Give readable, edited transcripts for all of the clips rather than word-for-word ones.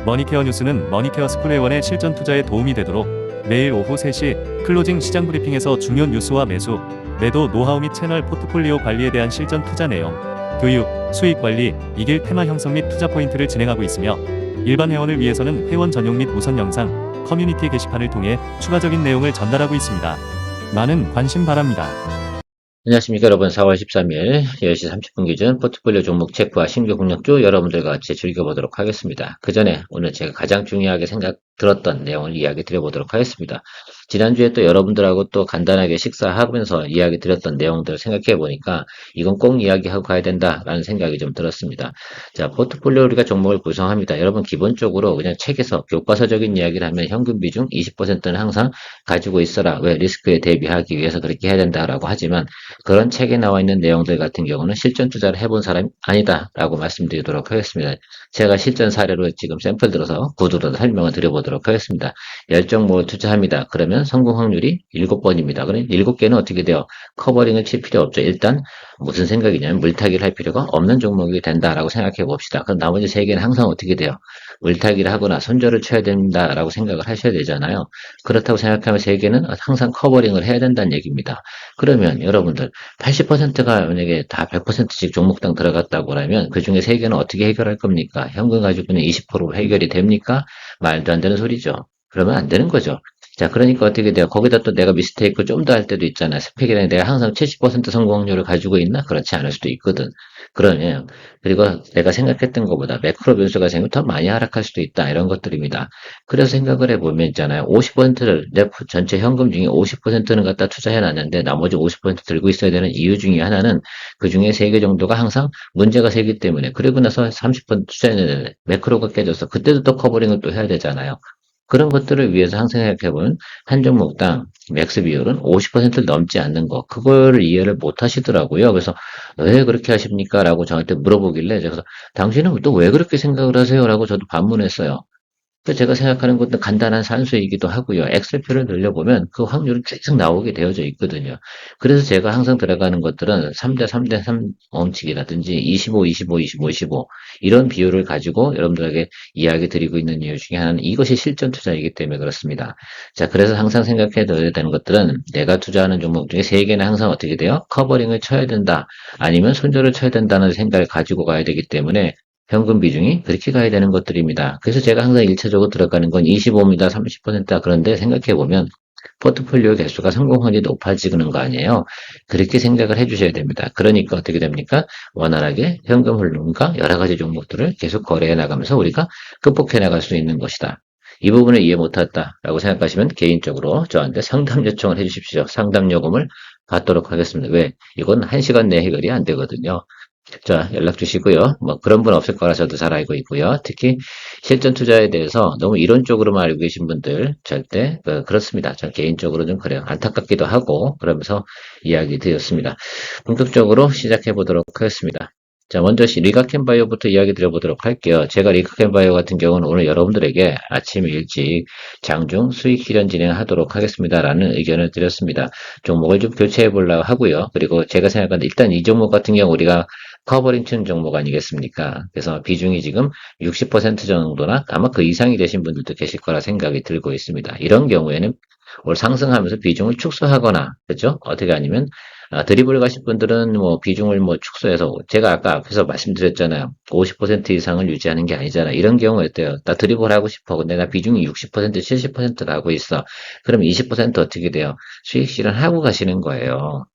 머니케어 뉴스는 머니케어 스쿨회원의 실전 투자에 도움이 되도록 매일 오후 3시 클로징 시장 브리핑에서 중요 뉴스와 매수, 매도 노하우 및 채널 포트폴리오 관리에 대한 실전 투자 내용, 교육, 수익 관리, 이길 테마 형성 및 투자 포인트를 진행하고 있으며 일반 회원을 위해서는 회원 전용 및 우선 영상, 커뮤니티 게시판을 통해 추가적인 내용을 전달하고 있습니다. 많은 관심 바랍니다. 안녕하십니까 여러분. 4월 13일 10시 30분 기준 포트폴리오 종목 체크와 신규 공략주 여러분들과 같이 즐겨보도록 하겠습니다. 그 전에 오늘 제가 가장 중요하게 들었던 내용을 이야기 드려보도록 하겠습니다. 지난주에 또 여러분들하고 또 간단하게 식사하면서 이야기 드렸던 내용들을 생각해 보니까 이건 꼭 이야기하고 가야 된다라는 생각이 좀 들었습니다. 자, 포트폴리오 우리가 종목을 구성합니다. 여러분 기본적으로 그냥 책에서 교과서적인 이야기를 하면 현금 비중 20%는 항상 가지고 있어라. 왜 리스크에 대비하기 위해서 그렇게 해야 된다라고 하지만 그런 책에 나와 있는 내용들 같은 경우는 실전 투자를 해본 사람이 아니다라고 말씀드리도록 하겠습니다. 제가 실전 사례로 지금 샘플 들어서 구두로 설명을 드려보도록 하겠습니다. 10종목을 투자합니다. 그러면 성공 확률이 7번입니다. 그럼 7개는 어떻게 돼요? 커버링을 칠 필요 없죠. 일단 무슨 생각이냐면 물타기를 할 필요가 없는 종목이 된다라고 생각해 봅시다. 그럼 나머지 3개는 항상 어떻게 돼요? 물타기를 하거나 손절을 쳐야 된다라고 생각을 하셔야 되잖아요. 그렇다고 생각하면 3개는 항상 커버링을 해야 된다는 얘기입니다. 그러면 여러분들 80%가 만약에 다 100%씩 종목당 들어갔다고 하면 그 중에 3개는 어떻게 해결할 겁니까? 현금 가지고 그냥 20% 해결이 됩니까? 말도 안 되는 소리죠. 그러면 안 되는 거죠. 자, 그러니까 어떻게 돼요? 거기다 또 내가 미스테이크 좀 더 할 때도 있잖아요. 스펙이랑 내가 항상 70% 성공 확률을 가지고 있나? 그렇지 않을 수도 있거든. 그러면, 그리고 내가 생각했던 것보다 매크로 변수가 생기면 더 많이 하락할 수도 있다. 이런 것들입니다. 그래서 생각을 해보면 있잖아요. 50%를 내 전체 현금 중에 50%는 갖다 투자해 놨는데 나머지 50% 들고 있어야 되는 이유 중에 하나는 그 중에 3개 정도가 항상 문제가 생기기 때문에 그리고 나서 30% 투자했는데 매크로가 깨져서 그때도 또 커버링을 또 해야 되잖아요. 그런 것들을 위해서 항상 생각해보면 한 종목당 맥스 비율은 50%를 넘지 않는 거 그거를 이해를 못 하시더라고요. 그래서 왜 그렇게 하십니까? 라고 저한테 물어보길래 제가 당신은 또 왜 그렇게 생각을 하세요? 라고 저도 반문했어요. 제가 생각하는 것도 간단한 산수이기도 하고요. 엑셀표를 늘려보면 그 확률은 계속 나오게 되어져 있거든요. 그래서 제가 항상 들어가는 것들은 3대 3대 3 원칙이라든지 25, 25, 25, 25 이런 비율을 가지고 여러분들에게 이야기 드리고 있는 이유 중에 하나는 이것이 실전 투자이기 때문에 그렇습니다. 자, 그래서 항상 생각해 둬야 되는 것들은 내가 투자하는 종목 중에 3개는 항상 어떻게 돼요? 커버링을 쳐야 된다. 아니면 손절을 쳐야 된다는 생각을 가지고 가야 되기 때문에 현금 비중이 그렇게 가야 되는 것들입니다. 그래서 제가 항상 1차적으로 들어가는 건 25입니다. 30%다. 그런데 생각해보면 포트폴리오 개수가 성공 확률이 높아지는 거 아니에요. 그렇게 생각을 해주셔야 됩니다. 그러니까 어떻게 됩니까? 원활하게 현금 흐름과 여러 가지 종목들을 계속 거래해 나가면서 우리가 극복해 나갈 수 있는 것이다. 이 부분을 이해 못했다라고 생각하시면 개인적으로 저한테 상담 요청을 해주십시오. 상담 요금을 받도록 하겠습니다. 왜? 이건 1시간 내에 해결이 안 되거든요. 자, 연락 주시고요. 뭐 그런 분 없을 거라 저도 잘 알고 있고요. 특히 실전 투자에 대해서 너무 이론적으로만 알고 계신 분들 절대 그렇습니다. 저 개인적으로 좀 그래요. 안타깝기도 하고 그러면서 이야기 드렸습니다. 본격적으로 시작해 보도록 하겠습니다. 자, 먼저 리가켄바이오부터 이야기 드려보도록 할게요. 제가 리가켄바이오 같은 경우는 오늘 여러분들에게 아침 일찍 장중 수익 실현 진행하도록 하겠습니다라는 의견을 드렸습니다. 종목을 좀 교체해 보려고 하고요. 그리고 제가 생각하는데 일단 이 종목 같은 경우 우리가 커버링 친 종목 아니겠습니까? 그래서 비중이 지금 60% 정도나 아마 그 이상이 되신 분들도 계실 거라 생각이 들고 있습니다. 이런 경우에는 올 상승하면서 비중을 축소하거나, 그렇죠? 어떻게 아니면 드리블 가실 분들은 뭐 비중을 뭐 축소해서 제가 아까 앞에서 말씀드렸잖아요. 50% 이상을 유지하는 게 아니잖아. 이런 경우 어때요? 나 드리블 하고 싶어. 근데 나 비중이 60%, 70%를 하고 있어. 그럼 20% 어떻게 돼요? 수익 실현하고 가시는 거예요.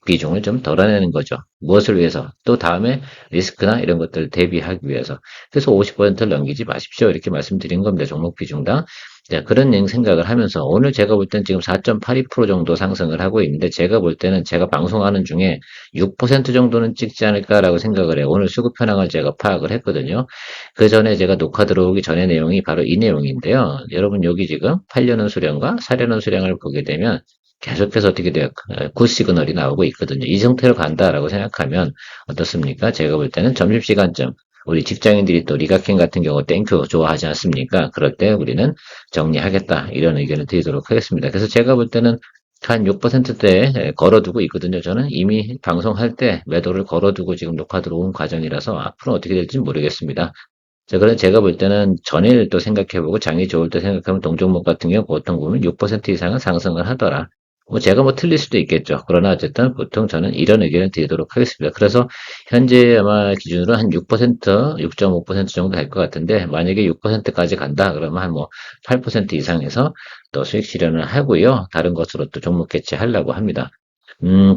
비중을 좀 덜어내는 거죠. 무엇을 위해서? 또 다음에 리스크나 이런 것들을 대비하기 위해서. 그래서 50%를 넘기지 마십시오. 이렇게 말씀드린 겁니다. 종목 비중당. 자, 그런 생각을 하면서 오늘 제가 볼 때는 지금 4.82% 정도 상승을 하고 있는데 제가 볼 때는 제가 방송하는 중에 6% 정도는 찍지 않을까라고 생각을 해요. 오늘 수급 현황을 제가 파악을 했거든요. 그 전에 제가 녹화 들어오기 전에 내용이 바로 이 내용인데요. 여러분 여기 지금 팔려는 수량과 사려는 수량을 보게 되면 계속해서 어떻게 돼요? 굿 시그널이 나오고 있거든요. 이 상태로 간다라고 생각하면 어떻습니까? 제가 볼 때는 점심시간쯤 우리 직장인들이 또 리가켄 같은 경우 땡큐 좋아하지 않습니까? 그럴 때 우리는 정리하겠다 이런 의견을 드리도록 하겠습니다. 그래서 제가 볼 때는 한 6%대에 걸어두고 있거든요. 저는 이미 방송할 때 매도를 걸어두고 지금 녹화 들어온 과정이라서 앞으로 어떻게 될지 모르겠습니다. 자, 그럼 제가 볼 때는 전일 또 생각해보고 장이 좋을 때 생각하면 동종목 같은 경우 보통 보면 6% 이상은 상승을 하더라. 뭐 제가 뭐 틀릴 수도 있겠죠. 그러나 어쨌든 보통 저는 이런 의견을 드리도록 하겠습니다. 그래서 현재 아마 기준으로 한 6%, 6.5% 정도 될 것 같은데 만약에 6%까지 간다 그러면 한 뭐 8% 이상에서 또 수익 실현을 하고요. 다른 것으로 또 종목 개최하려고 합니다.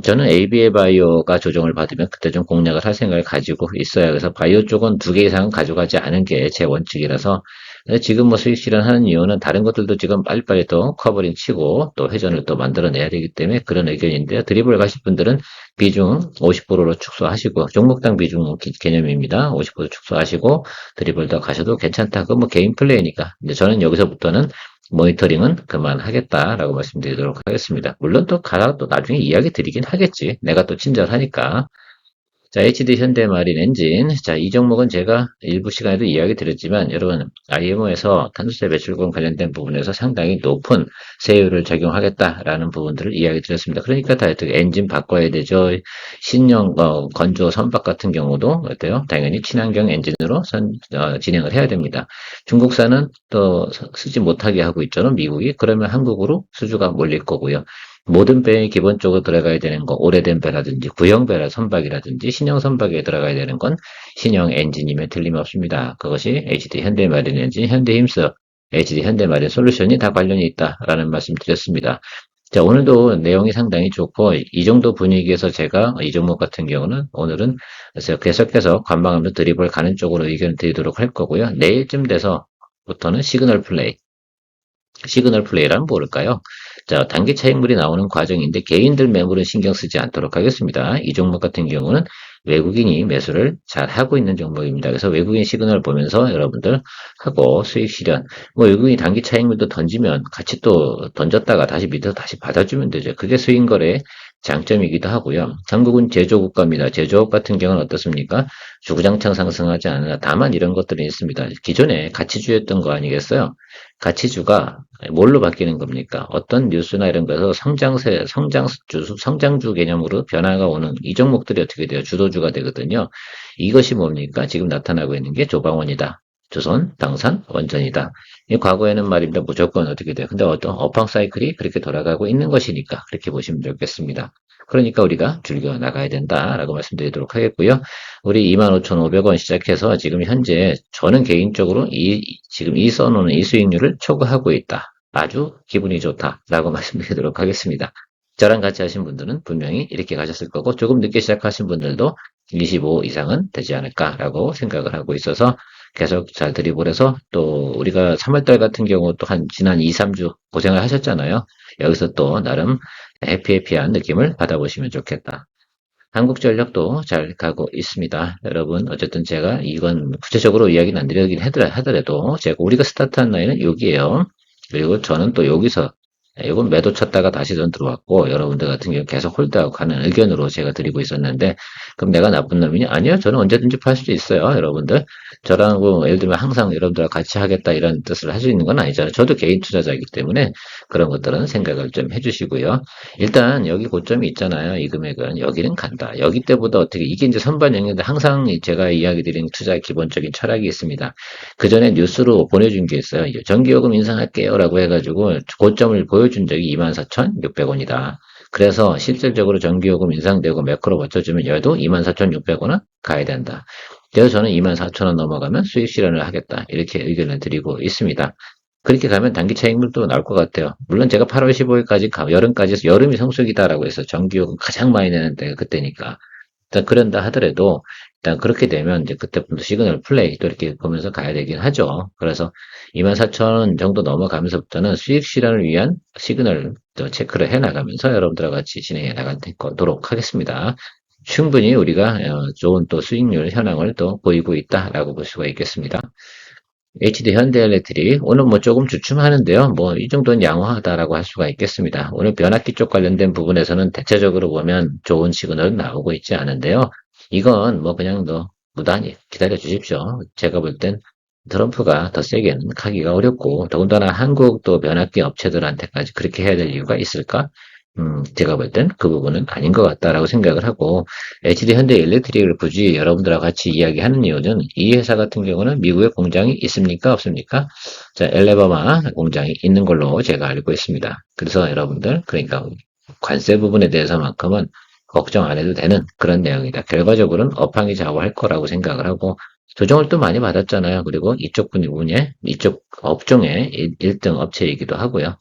저는 ABA 바이오가 조정을 받으면 그때 좀 공략을 할 생각을 가지고 있어요. 그래서 바이오 쪽은 2개 이상은 가져가지 않은 게 제 원칙이라서 근데 지금 뭐 수익 실현하는 이유는 다른 것들도 지금 빨리빨리 또 커버링 치고 또 회전을 또 만들어내야 되기 때문에 그런 의견인데요. 드리블 가실 분들은 비중 50%로 축소하시고 종목당 비중 개념입니다. 50% 축소하시고 드리블 더 가셔도 괜찮다. 그건 뭐 개인 플레이니까. 근데 저는 여기서부터는 모니터링은 그만하겠다라고 말씀드리도록 하겠습니다. 물론 또 가다가 또 나중에 이야기 드리긴 하겠지. 내가 또 친절하니까. 자, HD 현대마린 엔진. 자, 이 종목은 제가 일부 시간에도 이야기 드렸지만, 여러분, IMO에서 탄소세 배출권 관련된 부분에서 상당히 높은 세율을 적용하겠다라는 부분들을 이야기 드렸습니다. 그러니까 다 엔진 바꿔야 되죠. 신형, 건조 선박 같은 경우도 어때요? 당연히 친환경 엔진으로 진행을 해야 됩니다. 중국산은 또 쓰지 못하게 하고 있죠. 미국이. 그러면 한국으로 수주가 몰릴 거고요. 모든 배에 기본적으로 들어가야 되는 거, 오래된 배라든지 구형 배라 선박이라든지 신형 선박에 들어가야 되는 건 신형 엔진임에 틀림없습니다. 그것이 HD 현대마린 엔진, 현대힘스, HD 현대마린 솔루션이 다 관련이 있다라는 말씀 드렸습니다. 자, 오늘도 내용이 상당히 좋고 이 정도 분위기에서 제가 이 종목 같은 경우는 오늘은 그래서 계속해서 관방하면서 드리블 가는 쪽으로 의견을 드리도록 할 거고요. 내일쯤 돼서부터는 시그널 플레이란 뭘까요? 자, 단기 차익물이 나오는 과정인데 개인들 매물은 신경 쓰지 않도록 하겠습니다. 이 종목 같은 경우는 외국인이 매수를 잘 하고 있는 종목입니다. 그래서 외국인 시그널 보면서 여러분들 하고 수익 실현, 뭐 외국인이 단기 차익물도 던지면 같이 또 던졌다가 다시 밑에서 다시 받아주면 되죠. 그게 수익 거래의 장점이기도 하고요. 한국은 제조업 국가입니다. 제조업 같은 경우는 어떻습니까? 주구장창 상승하지 않으나 다만 이런 것들이 있습니다. 기존에 가치주였던 거 아니겠어요? 가치주가 뭘로 바뀌는 겁니까? 어떤 뉴스나 이런 거에서 성장주 개념으로 변화가 오는 이 종목들이 어떻게 돼요? 주도주가 되거든요. 이것이 뭡니까? 지금 나타나고 있는 게 조방원이다. 조선, 당산, 원전이다. 이 과거에는 말입니다. 무조건 어떻게 돼요? 근데 어떤 업황 사이클이 그렇게 돌아가고 있는 것이니까 그렇게 보시면 좋겠습니다. 그러니까 우리가 즐겨 나가야 된다라고 말씀드리도록 하겠고요. 우리 25,500원 시작해서 지금 현재 저는 개인적으로 지금 이 써놓은 이 수익률을 초과하고 있다. 아주 기분이 좋다라고 말씀드리도록 하겠습니다. 저랑 같이 하신 분들은 분명히 이렇게 가셨을 거고 조금 늦게 시작하신 분들도 25 이상은 되지 않을까라고 생각을 하고 있어서 계속 잘 드리블해서 또 우리가 3월달 같은 경우 또 한 지난 2, 3주 고생을 하셨잖아요. 여기서 또 나름 해피해피한 느낌을 받아보시면 좋겠다. 한국전력도 잘 가고 있습니다. 여러분, 어쨌든 제가 이건 구체적으로 이야기는 안 드리긴 하더라도 제가 우리가 스타트한 라인은 여기에요. 그리고 저는 또 여기서 이건 매도 쳤다가 다시 전 들어왔고 여러분들 같은 경우 계속 홀드하고 가는 의견으로 제가 드리고 있었는데 그럼 내가 나쁜 놈이냐? 아니요. 저는 언제든지 팔 수도 있어요. 여러분들. 저랑 뭐 예를 들면 항상 여러분들과 같이 하겠다 이런 뜻을 할 수 있는 건 아니잖아요. 저도 개인 투자자이기 때문에 그런 것들은 생각을 좀 해주시고요. 일단 여기 고점이 있잖아요. 이 금액은 여기는 간다. 여기 때보다 어떻게 이게 이제 선반 영역인데 항상 제가 이야기 드리는 투자의 기본적인 철학이 있습니다. 그 전에 뉴스로 보내준 게 있어요. 전기요금 인상할게요라고 해가지고 고점을 보여준 적이 24,600원이다. 그래서 실질적으로 전기요금 인상되고 매크로 버텨주면 여도 24,600원은 가야 된다. 그래서 저는 24,000원 넘어가면 수익 실현을 하겠다. 이렇게 의견을 드리고 있습니다. 그렇게 가면 단기 차익물도 나올 것 같아요. 물론 제가 8월 15일까지 여름까지 해서 여름이 성수기다라고 해서 전기요금 가장 많이 내는 데가 그때니까. 일단 그런다 하더라도 일단 그렇게 되면 이제 그때부터 시그널 플레이 또 이렇게 보면서 가야 되긴 하죠. 그래서 24,000원 정도 넘어가면서부터는 수익 실현을 위한 시그널 또 체크를 해 나가면서 여러분들과 같이 진행해 나가도록 하겠습니다. 충분히 우리가 좋은 또 수익률 현황을 또 보이고 있다라고 볼 수가 있겠습니다. HD 현대엘렉트릭 오늘 뭐 조금 주춤하는데요. 뭐 이 정도는 양호하다라고 할 수가 있겠습니다. 오늘 변압기 쪽 관련된 부분에서는 대체적으로 보면 좋은 시그널 나오고 있지 않은데요. 이건 뭐 그냥 무단히 기다려 주십시오. 제가 볼 땐 트럼프가 더 세게는 가기가 어렵고 더군다나 한국 또 변압기 업체들한테까지 그렇게 해야 될 이유가 있을까? 제가 볼 땐 그 부분은 아닌 것 같다라고 생각을 하고, HD 현대 일렉트릭을 굳이 여러분들하고 같이 이야기하는 이유는 이 회사 같은 경우는 미국에 공장이 있습니까? 없습니까? 자, 엘레바마 공장이 있는 걸로 제가 알고 있습니다. 그래서 여러분들, 그러니까 관세 부분에 대해서만큼은 걱정 안 해도 되는 그런 내용이다. 결과적으로는 업황이 좌우할 거라고 생각을 하고, 조정을 또 많이 받았잖아요. 그리고 이쪽 분야에, 이쪽 업종의 1등 업체이기도 하고요.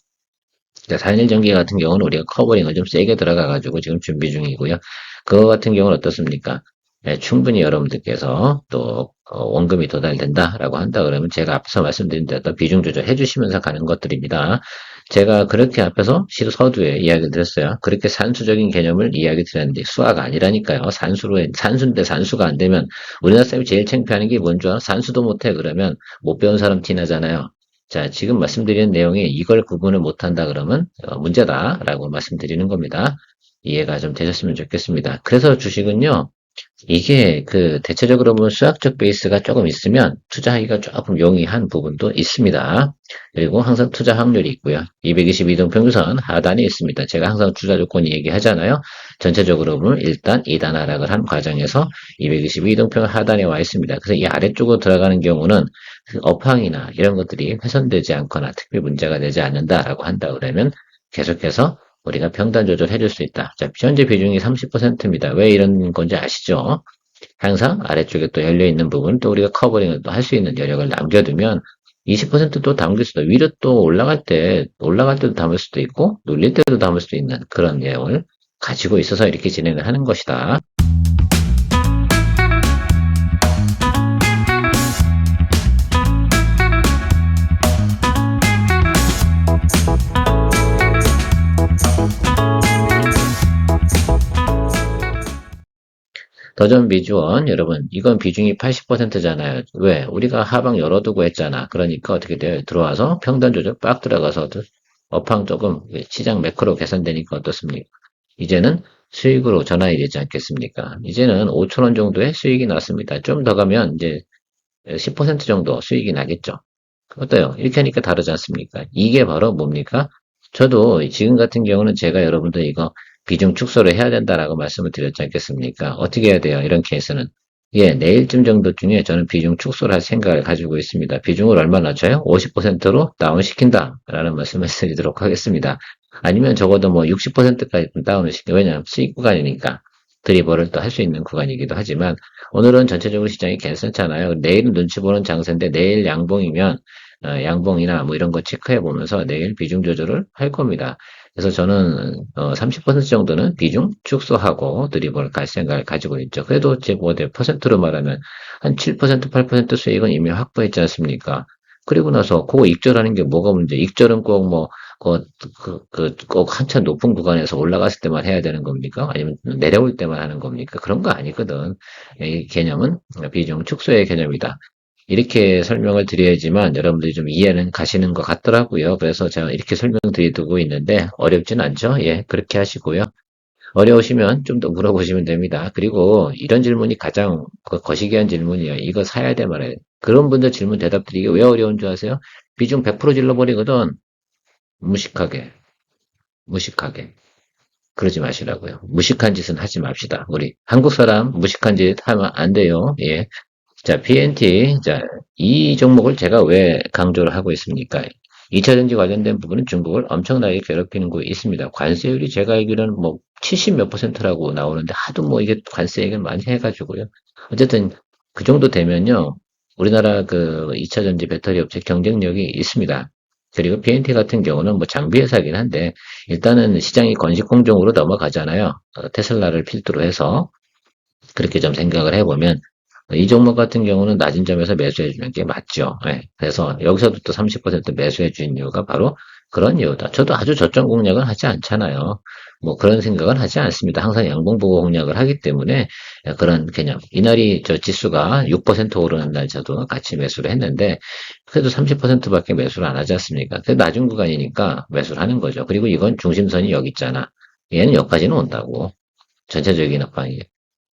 4일 전기 같은 경우는 우리가 커버링을 좀 세게 들어가가지고 지금 준비 중이고요. 그거 같은 경우는 어떻습니까? 예, 충분히 여러분들께서 또 원금이 도달된다라고 한다 그러면 제가 앞서 말씀드린 대로 비중 조절해 주시면서 가는 것들입니다. 제가 그렇게 앞에서 서두에 이야기를 드렸어요. 그렇게 산수적인 개념을 이야기 드렸는데 수화가 아니라니까요. 산수인데 산수가 안 되면 우리나라 사람이 제일 창피하는 게 뭔지 알아? 산수도 못해 그러면 못 배운 사람 티나잖아요. 자, 지금 말씀드리는 내용이 이걸 구분을 못한다 그러면 문제다라고 말씀드리는 겁니다. 이해가 좀 되셨으면 좋겠습니다. 그래서 주식은요, 이게 대체적으로 보면 수학적 베이스가 조금 있으면 투자하기가 조금 용이한 부분도 있습니다. 그리고 항상 투자 확률이 있고요. 222동 평균선 하단에 있습니다. 제가 항상 투자 조건 얘기하잖아요. 전체적으로 보면 일단 2단 하락을 한 과정에서 222동 평균 하단에 와 있습니다. 그래서 이 아래쪽으로 들어가는 경우는 그 업황이나 이런 것들이 훼손되지 않거나 특별히 문제가 되지 않는다라고 한다 그러면 계속해서 우리가 평단 조절해 줄 수 있다. 자, 현재 비중이 30%입니다. 왜 이런 건지 아시죠? 항상 아래쪽에 또 열려있는 부분, 또 우리가 커버링을 또 할 수 있는 여력을 남겨두면 20%또 담길 수도, 위로 또 올라갈 때도 담을 수도 있고, 눌릴 때도 담을 수도 있는 그런 내용을 가지고 있어서 이렇게 진행을 하는 것이다. 더전 비주원 여러분 이건 비중이 80%잖아요. 왜? 우리가 하방 열어두고 했잖아. 그러니까 어떻게 돼요? 들어와서 평단 조절 빡 들어가서 업황 조금 시장 매크로 개선되니까 어떻습니까? 이제는 수익으로 전환이 되지 않겠습니까? 이제는 5천 원 정도의 수익이 났습니다. 좀 더 가면 이제 10% 정도 수익이 나겠죠. 어때요? 이렇게 하니까 다르지 않습니까? 이게 바로 뭡니까? 저도 지금 같은 경우는 제가 여러분들 이거 비중 축소를 해야 된다라고 말씀을 드렸지 않겠습니까? 어떻게 해야 돼요? 이런 케이스는. 예, 내일쯤 정도 중에 저는 비중 축소를 할 생각을 가지고 있습니다. 비중을 얼마 낮춰요? 50%로 다운시킨다. 라는 말씀을 드리도록 하겠습니다. 아니면 적어도 뭐 60%까지 다운을 시켜. 왜냐하면 수익 구간이니까. 드리버를 또 할 수 있는 구간이기도 하지만 오늘은 전체적으로 시장이 괜찮잖아요. 내일은 눈치 보는 장세인데 내일 양봉이면 양봉이나 뭐 이런 거 체크해 보면서 내일 비중 조절을 할 겁니다. 그래서 저는 30% 정도는 비중 축소하고 드리블 갈 생각을 가지고 있죠. 그래도 제 모델 퍼센트로 말하면 한 7%, 8% 수익은 이미 확보했지 않습니까? 그리고 나서 그거 익절하는 게 뭐가 문제? 익절은 꼭 뭐, 꼭 한참 높은 구간에서 올라갔을 때만 해야 되는 겁니까? 아니면 내려올 때만 하는 겁니까? 그런 거 아니거든. 이 개념은 비중 축소의 개념이다. 이렇게 설명을 드려야지만 여러분들이 좀 이해는 가시는 것 같더라고요. 그래서 제가 이렇게 설명드리고 있는데 어렵진 않죠? 예, 그렇게 하시고요. 어려우시면 좀 더 물어보시면 됩니다. 그리고 이런 질문이 가장 거시기한 질문이에요. 이거 사야 돼 말아요. 그런 분들 질문 대답 드리기 왜 어려운 줄 아세요? 비중 100% 질러버리거든. 무식하게, 무식하게. 그러지 마시라고요. 무식한 짓은 하지 맙시다. 우리 한국 사람 무식한 짓 하면 안 돼요. 예. 자, PNT. 자, 이 종목을 제가 왜 강조를 하고 있습니까? 2차전지 관련된 부분은 중국을 엄청나게 괴롭히는 거 있습니다. 관세율이 제가 알기로는 뭐 70 몇 퍼센트라고 나오는데 하도 뭐 이게 관세 얘기를 많이 해가지고요. 어쨌든 그 정도 되면요. 우리나라 2차전지 배터리 업체 경쟁력이 있습니다. 그리고 BNT 같은 경우는 뭐 장비 회사긴 한데 일단은 시장이 건식 공정으로 넘어가잖아요. 테슬라를 필두로 해서 그렇게 좀 생각을 해보면 이 종목 같은 경우는 낮은 점에서 매수해 주는 게 맞죠. 네. 그래서 여기서도 또 30% 매수해 주는 이유가 바로 그런 이유다. 저도 아주 저점 공략은 하지 않잖아요. 뭐 그런 생각은 하지 않습니다. 항상 양봉 보고 공략을 하기 때문에 그런 개념. 이날이 저 지수가 6% 오르는 날 저도 같이 매수를 했는데 그래도 30%밖에 매수를 안 하지 않습니까? 그 낮은 구간이니까 매수를 하는 거죠. 그리고 이건 중심선이 여기 있잖아. 얘는 여기까지는 온다고. 전체적인 업황이.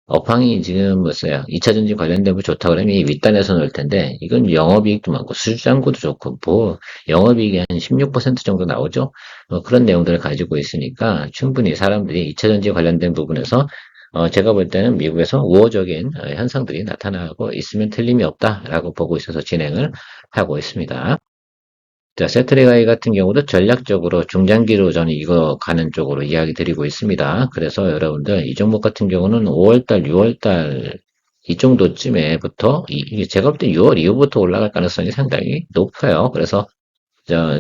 업황이 지금 뭐어요 2차 전지 관련된 거 좋다 그러면 이 윗단에서 넣을 텐데, 이건 영업이익도 많고 수주잔고도 좋고 뭐 영업이익이 한 16% 정도 나오죠. 그런 내용들을 가지고 있으니까 충분히 사람들이 2차 전지 관련된 부분에서 제가 볼 때는 미국에서 우호적인 현상들이 나타나고 있으면 틀림이 없다라고 보고 있어서 진행을 하고 있습니다. 자, 세트리가이 같은 경우도 전략적으로 중장기로 저는 이거 가는 쪽으로 이야기 드리고 있습니다. 그래서 여러분들 이 종목 같은 경우는 5월달, 6월달 이 정도쯤에부터 이게 제가 볼 때 6월 이후부터 올라갈 가능성이 상당히 높아요. 그래서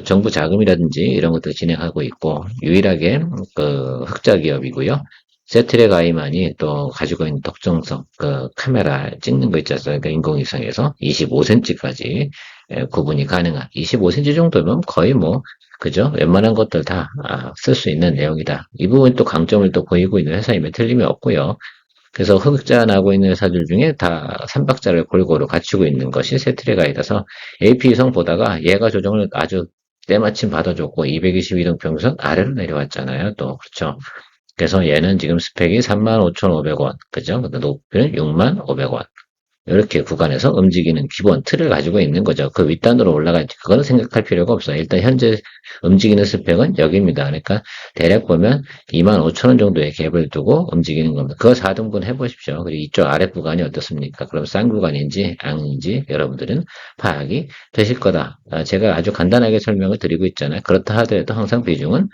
정부 자금이라든지 이런 것들 진행하고 있고 유일하게 그 흑자 기업이고요. 세트리가이만이 또 가지고 있는 특정성, 그 카메라 찍는 거 있지 않습니까? 인공위성에서 25cm까지 구분이 가능한 25cm 정도면 거의 뭐 그죠? 웬만한 것들 다 쓸 수 있는 내용이다. 이 부분 또 강점을 또 보이고 있는 회사임에 틀림이 없고요. 그래서 흑자 나고 있는 회사들 중에 다 삼박자를 골고루 갖추고 있는 것이 세트리가이라서 AP성 보다가 얘가 조정을 아주 때마침 받아줬고 222동 평선 아래로 내려왔잖아요. 또 그렇죠. 그래서 얘는 지금 스펙이 35,500원, 그죠? 근데 높이는 6,500원. 이렇게 구간에서 움직이는 기본 틀을 가지고 있는 거죠. 그 윗단으로 올라갈지 그거는 생각할 필요가 없어요. 일단 현재 움직이는 스펙은 여기입니다. 그러니까 대략 보면 25,000원 정도의 갭을 두고 움직이는 겁니다. 그거 4등분 해보십시오. 그리고 이쪽 아래 구간이 어떻습니까? 그럼 싼 구간인지 아닌지 여러분들은 파악이 되실 거다. 제가 아주 간단하게 설명을 드리고 있잖아요. 그렇다 하더라도 항상 비중은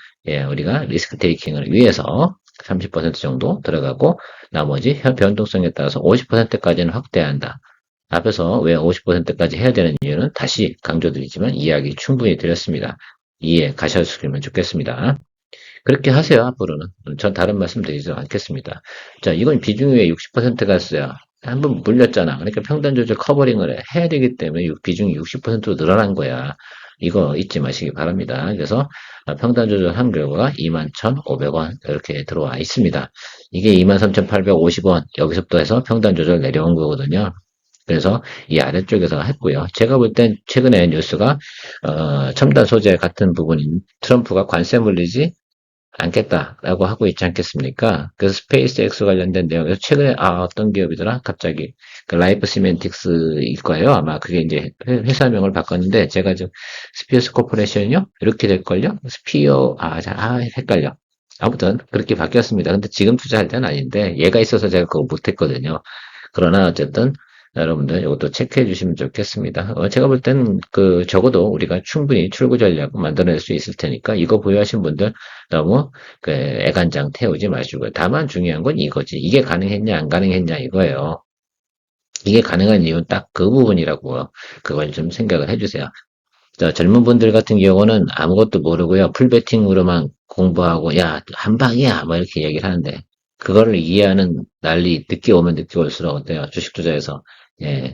우리가 리스크 테이킹을 위해서 30% 정도 들어가고 나머지 변동성에 따라서 50%까지는 확대한다. 앞에서 왜 50%까지 해야 되는 이유는 다시 강조드리지만 이야기 충분히 드렸습니다. 이해 가셨으면 좋겠습니다. 그렇게 하세요, 앞으로는. 전 다른 말씀 드리지 않겠습니다. 자, 이건 비중이 왜 60% 갔어요? 한번 물렸잖아. 그러니까 평단 조절 커버링을 해야 되기 때문에 비중이 60%로 늘어난 거야. 이거 잊지 마시기 바랍니다. 그래서 평단 조절한 결과가 21,500원 이렇게 들어와 있습니다. 이게 23,850원 여기서부터 해서 평단 조절 내려온 거거든요. 그래서 이 아래쪽에서 했고요. 제가 볼 땐 최근에 뉴스가 첨단 소재 같은 부분인 트럼프가 관세 물리지 않겠다라고 하고 있지 않겠습니까? 그래서 스페이스X 관련된 내용에서 최근에 어떤 기업이더라? 갑자기 그 라이프 시멘틱스일 거예요. 아마 그게 이제 회사명을 바꿨는데 제가 지금 스피어스 코퍼레이션이요? 이렇게 될걸요? 스피어 헷갈려. 아무튼 그렇게 바뀌었습니다. 근데 지금 투자할 때는 아닌데 얘가 있어서 제가 그거 못했거든요. 그러나 어쨌든 여러분들 이것도 체크해 주시면 좋겠습니다. 제가 볼 때는 그 적어도 우리가 충분히 출구 전략을 만들어낼 수 있을 테니까 이거 보유하신 분들 너무 그 애간장 태우지 마시고요. 다만 중요한 건 이거지. 이게 가능했냐 안 가능했냐 이거예요. 이게 가능한 이유는 딱 그 부분이라고 그걸 좀 생각을 해주세요. 젊은 분들 같은 경우는 아무것도 모르고요. 풀베팅으로만 공부하고 야 한 방이야 뭐 이렇게 얘기를 하는데 그거를 이해하는 날이 늦게 오면 늦게 올수록 어때요? 주식 투자에서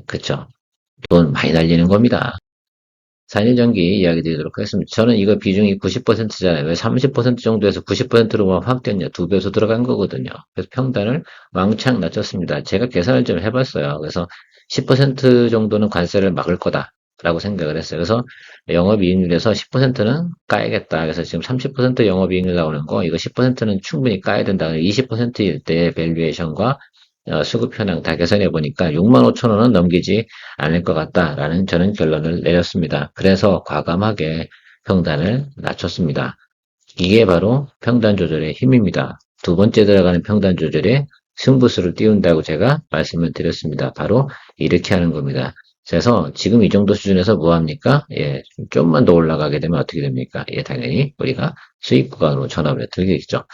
그쵸. 돈 많이 날리는 겁니다. 산일전기 이야기 드리도록 하겠습니다. 저는 이거 비중이 90%잖아요. 왜 30% 정도에서 90%로만 확 됐냐? 두 배수 들어간 거거든요. 그래서 평단을 왕창 낮췄습니다. 제가 계산을 좀 해봤어요. 그래서 10% 정도는 관세를 막을 거다라고 생각을 했어요. 그래서 영업이익률에서 10%는 까야겠다. 그래서 지금 30% 영업이익률 나오는 거, 이거 10%는 충분히 까야 된다. 20%일 때 밸류에이션과 수급 현황 다 계산해 보니까 65,000원은 넘기지 않을 것 같다라는 저는 결론을 내렸습니다. 그래서 과감하게 평단을 낮췄습니다. 이게 바로 평단 조절의 힘입니다. 두 번째 들어가는 평단 조절에 승부수를 띄운다고 제가 말씀을 드렸습니다. 바로 이렇게 하는 겁니다. 그래서 지금 이 정도 수준에서 뭐 합니까? 좀만 더 올라가게 되면 어떻게 됩니까? 당연히 우리가 수익 구간으로 전환을 들겠죠.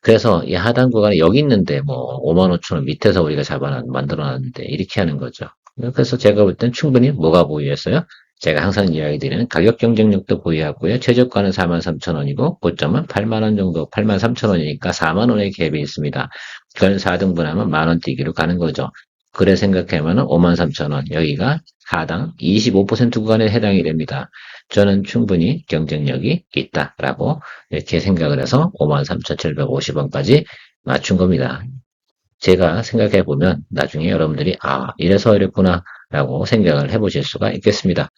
그래서 이 하단 구간에 여기 있는데 뭐 55,000원 밑에서 우리가 만들어놨는데 이렇게 하는 거죠. 그래서 제가 볼 땐 충분히 뭐가 보유했어요? 제가 항상 이야기 드리는 가격 경쟁력도 보유하고요. 최저가는 43,000원이고 고점은 8만원 정도, 83,000원이니까 4만원의 갭이 있습니다. 그걸 4등분하면 만원 뛰기로 가는 거죠. 그래 생각하면 53,000원 여기가 하당 25% 구간에 해당이 됩니다. 저는 충분히 경쟁력이 있다라고 이렇게 생각을 해서 53,750원까지 맞춘 겁니다. 제가 생각해 보면 나중에 여러분들이 이래서 이랬구나 라고 생각을 해 보실 수가 있겠습니다.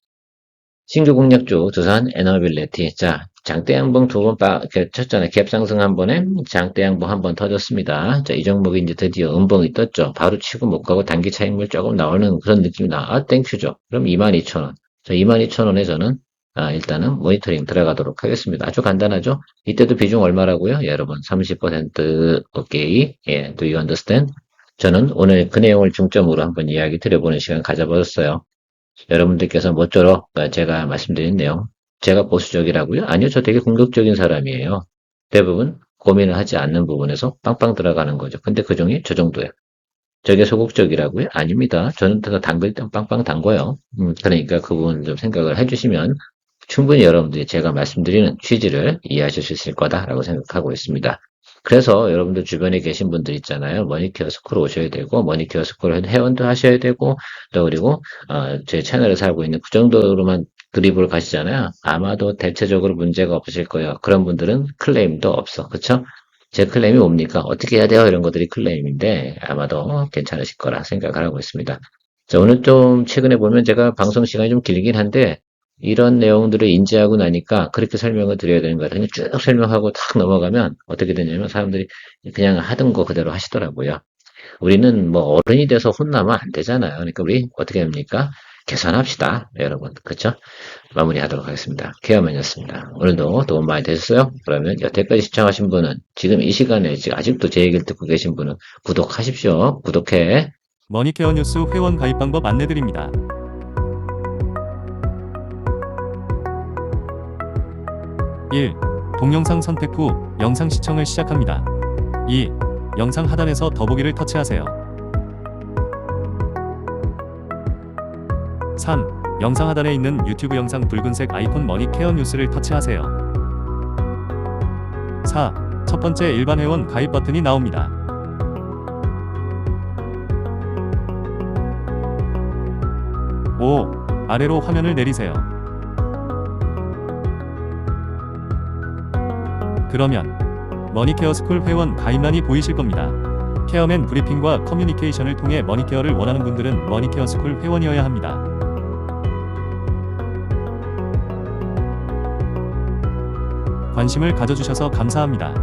신규 공략주 두산 에너빌리티. 자, 장대 양봉 두 번 쳤잖아요. 갭 상승 한 번에 장대 양봉 한 번 터졌습니다. 자, 이 종목이 이제 드디어 음봉이 떴죠. 바로 치고 못 가고 단기 차익물 조금 나오는 그런 느낌이 땡큐죠. 그럼 22,000원. 자, 22,000원에 저는 일단은 모니터링 들어가도록 하겠습니다. 아주 간단하죠? 이때도 비중 얼마라고요? 여러분, 30% 오케이. 예, do you understand? 저는 오늘 그 내용을 중점으로 한번 이야기 드려보는 시간 가져보았어요. 여러분들께서 모쪼록 제가 말씀드린 내용, 제가 보수적이라고요? 아니요, 저 되게 공격적인 사람이에요. 대부분 고민을 하지 않는 부분에서 빵빵 들어가는 거죠. 근데 그 중에 저 정도예요. 저게 소극적이라고요? 아닙니다. 저는 더 담글 땐 빵빵 담궈요. 그러니까 그 부분 좀 생각을 해주시면 충분히 여러분들이 제가 말씀드리는 취지를 이해하실 수 있을 거다라고 생각하고 있습니다. 그래서 여러분들 주변에 계신 분들 있잖아요. 머니케어 스쿨 오셔야 되고, 머니케어 스쿨 회원도 하셔야 되고, 또 그리고 제 채널에 살고 있는 그 정도로만 드립을 가시잖아요. 아마도 대체적으로 문제가 없으실 거예요. 그런 분들은 클레임도 없어. 그쵸? 제 클레임이 뭡니까? 어떻게 해야 돼요? 이런 것들이 클레임인데 아마도 괜찮으실 거라 생각을 하고 있습니다. 자, 오늘 좀 최근에 보면 제가 방송 시간이 좀 길긴 한데 이런 내용들을 인지하고 나니까 그렇게 설명을 드려야 되는 것 같아요. 쭉 설명하고 탁 넘어가면 어떻게 되냐면 사람들이 그냥 하던 거 그대로 하시더라고요. 우리는 뭐 어른이 돼서 혼나면 안 되잖아요. 그러니까 우리 어떻게 합니까? 개선합시다. 여러분. 그쵸? 마무리하도록 하겠습니다. 케어맨이었습니다. 오늘도 도움 많이 되셨어요? 그러면 여태까지 시청하신 분은 지금 이 시간에 아직도 제 얘기를 듣고 계신 분은 구독하십시오. 구독해. 머니케어 뉴스 회원 가입 방법 안내드립니다. 1. 동영상 선택 후 영상 시청을 시작합니다. 2. 영상 하단에서 더보기를 터치하세요. 3. 영상 하단에 있는 유튜브 영상 붉은색 아이콘 머니케어 뉴스를 터치하세요. 4. 첫 번째 일반 회원 가입 버튼이 나옵니다. 5. 아래로 화면을 내리세요. 그러면 머니케어 스쿨 회원 가입란이 보이실 겁니다. 케어맨 브리핑과 커뮤니케이션을 통해 머니케어를 원하는 분들은 머니케어 스쿨 회원이어야 합니다. 관심을 가져주셔서 감사합니다.